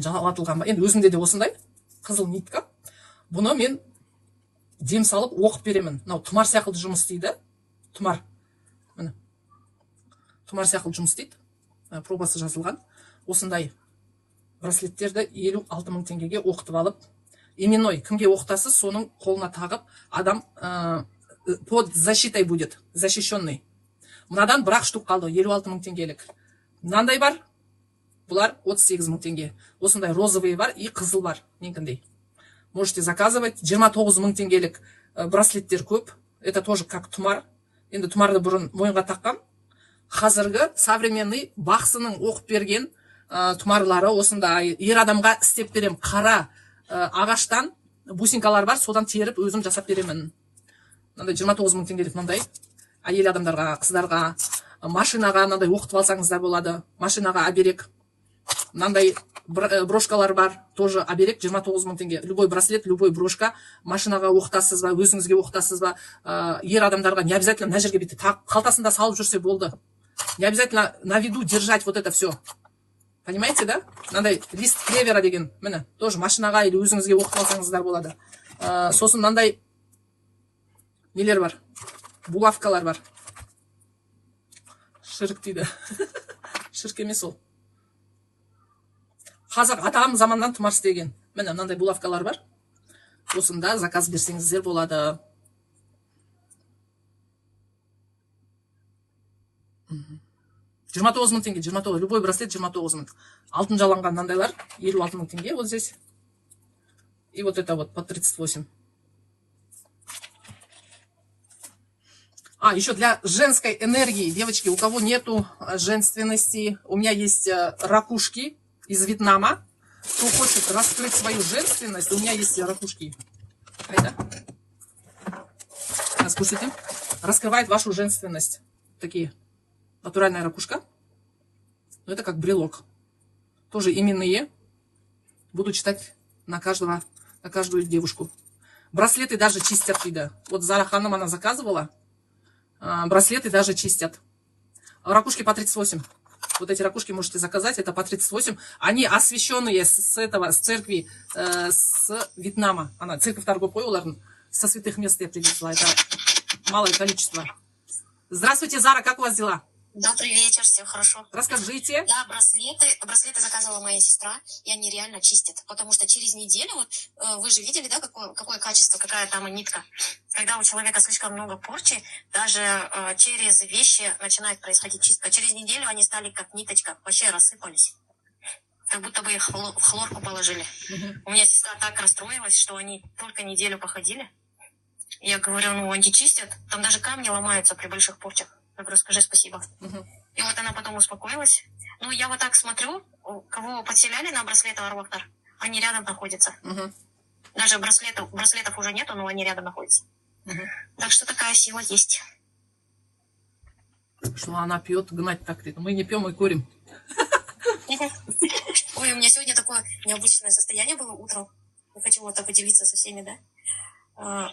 жалатылған ба. Енді өзімде де осындай қызыл нитка. Бұны мен дем салып оқып беремін. Мынау тұмар сияқты жұмыс істейді. Тұмар. Міне. Тұмар сияқты жұмыс істейді. Пробасы жазылған. Осындай браслеттерді 56 000 теңгеге оқытып алып, именной кімге оқытасыз, соның қолына тағып, адам под защитой будет, защищенный. Мынадан бірақ штук қалды, 56 000 теңгелік. Мынандай бар, бұлар 38 000 теңге. Осындай розовый бар и қызыл бар, менкіндей. Можете заказывать. 29 000 теңгелік браслеттер көп. Это тоже как тұмар. Енді тұмарды бұрын мойынға таққам. Қазіргі современный бақсының оқып берген тұмарлары осындай ер адамға істеп берем. Қара ағаштан бусинкалар бар, содан теріп өзім жасап беремін. Мынандай 29 000 теңгелік мынандай әйел адамдарға, қыздарға, машинаға мынандай оқытып алсаңыздар болады. Машинаға оберег. Мынандай брошкалар бар, тоже оберег 29 000 теңге. Любой браслет, любой брошка. Машинаға оқытасыз ба, өзіңізге оқытасыз ба. Ер адамдарға не обязательно мына жерге бүйте, қалтасында салып жүрсе болды. Не обязательно на виду держать вот это все. Понимаете, да? Мынандай лист клевера деген, міне, тоже машинаға или өзіңізге оқытып алсаңыздар болады. Сосын мынандай нелер бар, булавкалар бар. Шірік дейді. Шірік емес ол. Қазақ атам заманнан тұмар істеген. Міне, мынандай булавкалар бар. Осында заказ берсеңіздер болады. $29 000 теңге, 29, любой браслет 29 000. Алтын жаланған мынандайлар 56 000 теңге вот здесь. И вот это вот по 38. Еще для женской энергии, девочки, у кого нету женственности, у меня есть ракушки из Вьетнама. Кто хочет раскрыть свою женственность, у меня есть ракушки. Слушайте, раскрывает вашу женственность. Такие. Натуральная ракушка. Но это как брелок. Тоже именные. Буду читать на каждую девушку. Браслеты даже чистят, вида. Вот Зара Ханом она заказывала. Браслеты даже чистят. Ракушки по 38. Вот эти ракушки можете заказать. Это по 38. Они освященные с церкви, с Вьетнама. Она церковь торговой оларын со святых мест я привезла. Это малое количество. Здравствуйте, Зара, как у вас дела? Добрый вечер, все хорошо. Расскажите. Да, браслеты заказывала моя сестра, и они реально чистят. Потому что через неделю, вот вы же видели, да, какое качество, какая там нитка. Когда у человека слишком много порчи, даже через вещи начинает происходить чистка. Через неделю они стали как ниточка, вообще рассыпались. Как будто бы их в хлорку положили. У меня сестра так расстроилась, что они только неделю походили. Я говорю, ну они чистят, там даже камни ломаются при больших порчах. Я говорю, скажи спасибо. И вот она потом успокоилась. Ну, я вот так смотрю, кого подселяли на браслеты Арвактар, они рядом находятся. Даже браслетов уже нету, но они рядом находятся. Так что такая сила есть. Что она пьет, гнать так. Мы не пьем, мы курим. Ой, у меня сегодня такое необычное состояние было утром. Я хочу вот так поделиться со всеми, да.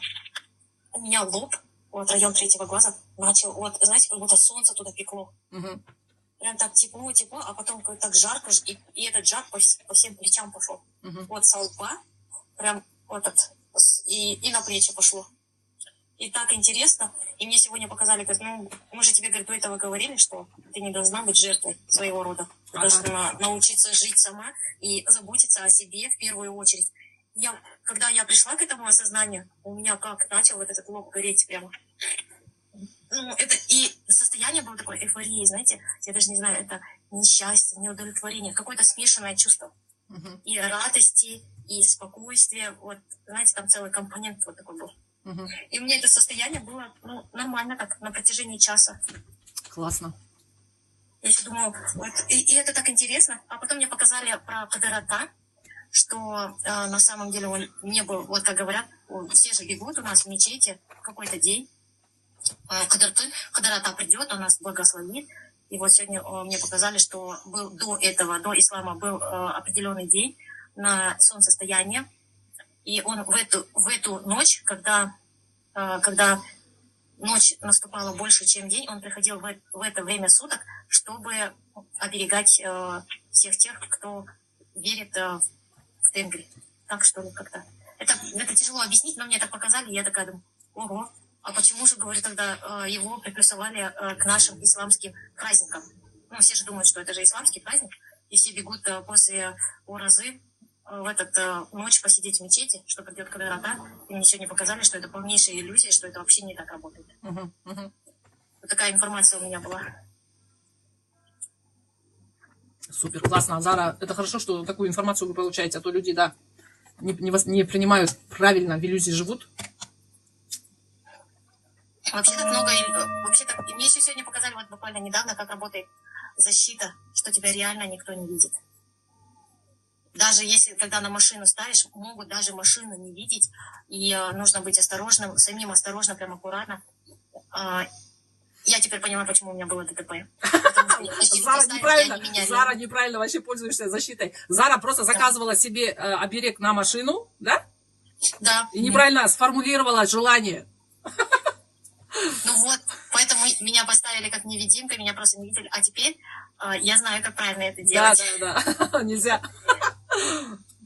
У меня лоб, вот район третьего глаза, начал, вот, знаете, как будто солнце туда пекло. Прям так тепло, а потом так жарко, и этот жар по всем плечам пошел. Вот со лба, прям вот этот, и на плечи пошло. И так интересно. И мне сегодня показали, говорят, ну, мы же тебе, говорит, до этого говорили, что ты не должна быть жертвой своего рода. Ты должна научиться жить сама и заботиться о себе в первую очередь. Когда я пришла к этому осознанию, у меня как начал вот этот лоб гореть прямо. Ну, это и состояние было такой эйфории, знаете, я даже не знаю, это несчастье, неудовлетворение, какое-то смешанное чувство. И радости, и спокойствия, вот, знаете, там целый компонент вот такой был. И у меня это состояние было, ну, нормально так, на протяжении часа. Классно. Я еще думаю, вот, и это так интересно. А потом мне показали про Кадарата, что на самом деле он не был, вот как говорят, все же бегут у нас в мечети в какой-то день. Кадарата придет, он нас благословит. И вот сегодня мне показали, что был до этого, до ислама был определенный день на солнцестояние. И он в эту ночь, когда ночь наступала больше, чем день, он приходил в это время суток, чтобы оберегать всех тех, кто верит в Тенгри. Так что ли как-то. Это тяжело объяснить, но мне так показали, и я такая думаю, ого, а почему же, говорю, тогда его приплюсовали к нашим исламским праздникам? Ну, все же думают, что это же исламский праздник, и все бегут после уразы в этот ночь посидеть в мечети, что придет Кадыр, да? И мне сегодня показали, что это полнейшая иллюзия, что это вообще не так работает. Вот такая информация у меня была. Супер, классно, Азара. Это хорошо, что такую информацию вы получаете, а то люди, да, не принимают правильно, в иллюзии живут. Вообще так много, вообще так, мне еще сегодня показали вот буквально недавно, как работает защита, что тебя реально никто не видит. Даже если, когда на машину ставишь, могут даже машину не видеть, и нужно быть осторожным, самим осторожно, прям аккуратно. Я теперь поняла, почему у меня было ДТП. Зара неправильно вообще пользуешься защитой. Зара просто заказывала себе оберег на машину, да? Да. И неправильно сформулировала желание. Ну вот, поэтому меня поставили как невидимка, меня просто не видели. А теперь я знаю, как правильно это делать. Да, нельзя.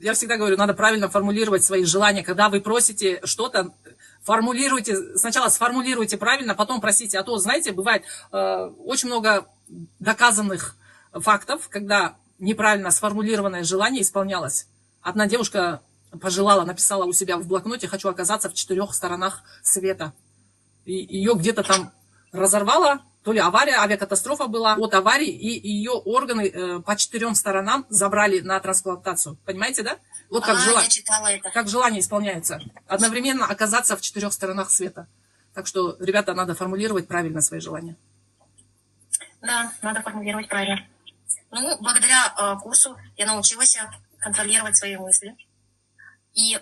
Я всегда говорю, надо правильно формулировать свои желания. Когда вы просите что-то, формулируйте, сначала сформулируйте правильно, потом просите. А то, знаете, бывает очень много доказанных фактов, когда неправильно сформулированное желание исполнялось. Одна девушка пожелала, написала у себя в блокноте: хочу оказаться в 4 сторонах света. И ее где-то там разорвало, то ли авария, авиакатастрофа была от аварии, и ее органы по 4 сторонам забрали на трансплантацию. Понимаете, да? Вот как, я читала это. как желание исполняется. Одновременно оказаться в 4 сторонах света. Так что, ребята, надо формулировать правильно свои желания. Да, надо формулировать правильно. Ну, благодаря курсу я научилась контролировать свои мысли. И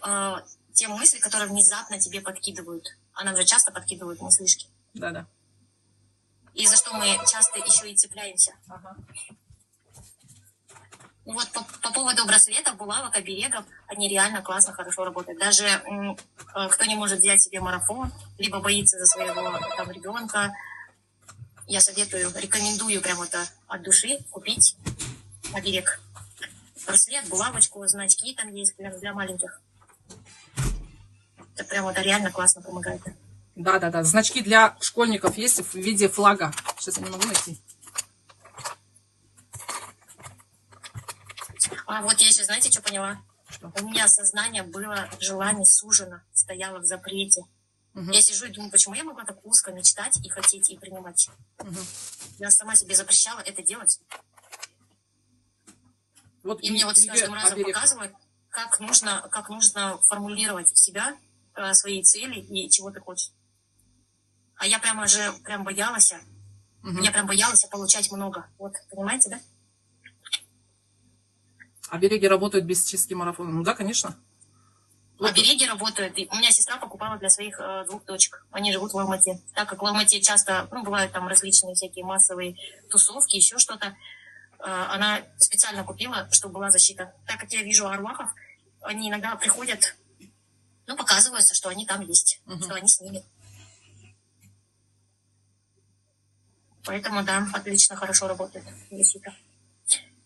те мысли, которые внезапно тебе подкидывают. А нам же часто подкидывают мыслишки. Да. И за что мы часто еще и цепляемся. Ага. Вот по поводу браслетов, булавок, оберегов, они реально классно, хорошо работают. Даже кто не может взять себе марафон, либо боится за своего там ребенка, я советую, рекомендую прямо это от души купить оберег. Браслет, булавочку, значки там есть для маленьких. Это прямо это реально классно помогает. Да. Значки для школьников есть в виде флага. Сейчас я не могу найти. А вот я еще, знаете, что поняла? Что? У меня сознание было, желание сужено, стояло в запрете. Угу. Я сижу и думаю, почему я могла так узко мечтать и хотеть, и принимать. Угу. Я сама себе запрещала это делать. Вот и мне вот с каждым разом показывают, как нужно формулировать себя, свои цели и чего ты хочешь. А я прям боялась. Угу. Я прям боялась получать много. Вот, понимаете, да? Обереги работают без чистки марафона? Ну да, конечно. Обереги работают. И у меня сестра покупала для своих 2 дочек. Они живут в Алмате. Так как в Алмате часто, бывают там различные всякие массовые тусовки, еще что-то, она специально купила, чтобы была защита. Так как я вижу арвахов, они иногда приходят, показываются, что они там есть, что они с ними. Поэтому, да, отлично, хорошо работает защита.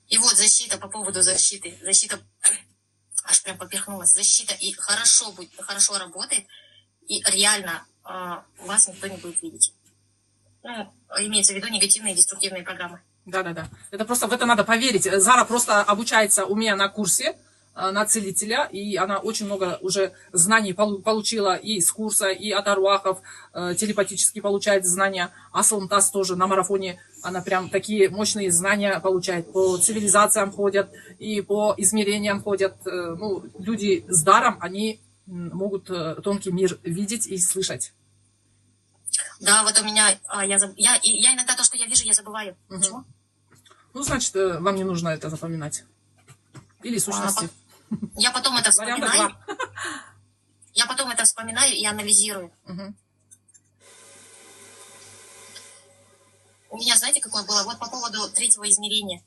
И вот защита, по поводу защиты. Защита, аж прям поперхнулась. Защита и хорошо работает, и реально вас никто не будет видеть. Имеется в виду негативные и деструктивные программы. Да. Это просто в это надо поверить. Зара просто обучается у меня на курсе на целителя, и она очень много уже знаний получила и с курса, и от арвахов, телепатически получает знания. Аслан Тас тоже на марафоне, она прям такие мощные знания получает. По цивилизациям ходят, и по измерениям ходят. Люди с даром, они могут тонкий мир видеть и слышать. Да, вот у меня, я иногда то, что я вижу, я забываю. Угу. Почему? Значит, вам не нужно это запоминать. Или сущности. Я потом это вспоминаю. Я потом это вспоминаю и анализирую. Угу. У меня, знаете, какое было? Вот по поводу 3-го измерения,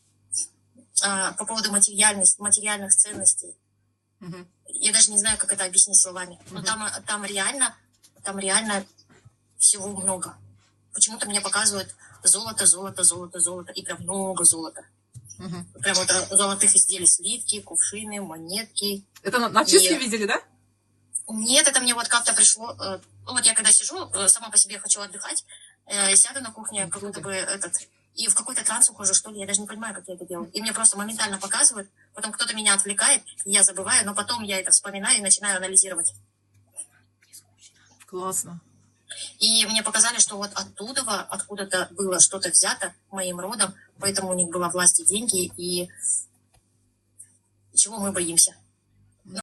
по поводу материальных ценностей. Угу. Я даже не знаю, как это объяснить словами. Но там реально всего много. Почему-то мне показывают золото, и прям много золота. Прям вот золотых изделий, слитки, кувшины, монетки. Это на чистке И- видели, да? Нет, это мне вот как-то пришло. Вот я когда сижу, сама по себе хочу отдыхать, сяду на кухне, как будто бы и в какой-то транс ухожу, что ли, я даже не понимаю, как я это делаю. И мне просто моментально показывают, потом кто-то меня отвлекает, и я забываю, но потом я это вспоминаю и начинаю анализировать. Классно. И мне показали, что вот оттуда, откуда-то было что-то взято моим родом, поэтому у них была власть и деньги, и чего мы боимся.